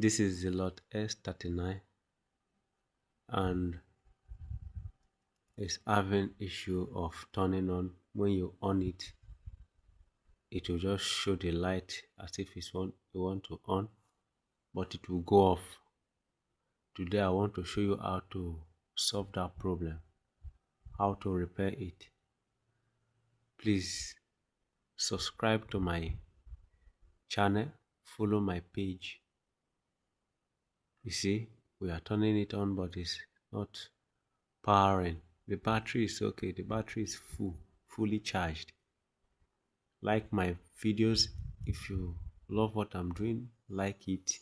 This is Zealot S39 and it's having issue of turning on. When you on it, it will just show the light as if you want to on, but it will go off. Today I want to show you how to solve that problem, how to repair it. Please subscribe to my channel, follow my page. You see, we are turning it on, but it's not powering. The battery is okay, the battery is fully charged. Like my videos. If you love what I'm doing, like it,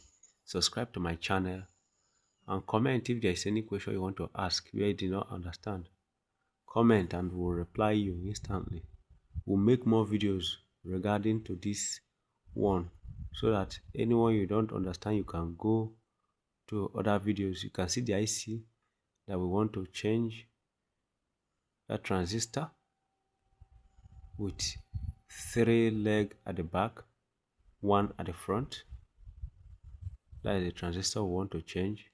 subscribe to my channel, and comment if there is any question you want to ask where you did not understand. Comment and we'll reply you instantly. We'll make more videos regarding to this one, so that anyone you don't understand, you can go to other videos. You can see the IC that we want to change, that transistor with 3 legs at the back, 1 at the front. That is the transistor we want to change.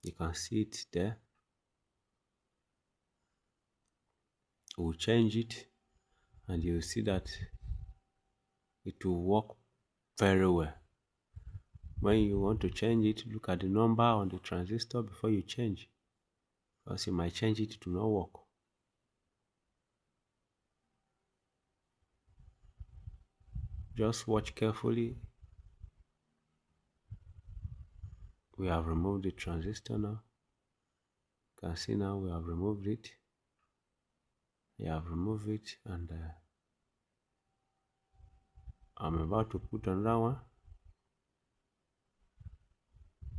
You can see it there. We'll change it and you'll see that it will work very well. When you want to change it, look at the number on the transistor before you change, because you might change it to not work. Just watch carefully. We have removed the transistor now. You can see now we have removed it. You have removed it, and I'm about to put another one.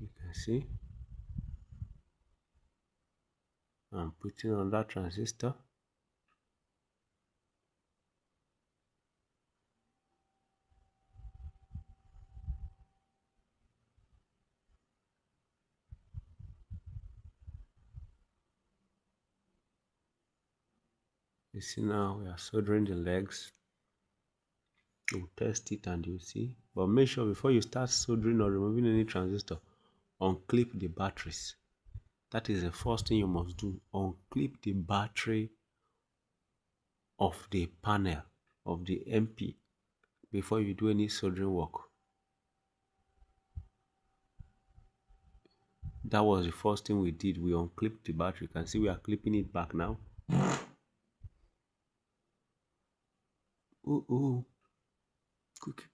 You can see I'm putting on that transistor. You see now we are soldering the legs. We'll test it and you'll see. But make sure before you start soldering or removing any transistor, unclip the batteries. That is the first thing you must do. Unclip the battery of the panel of the MP before you do any soldering work. That was the first thing we did. We unclipped the battery. You can see we are clipping it back now. Quick.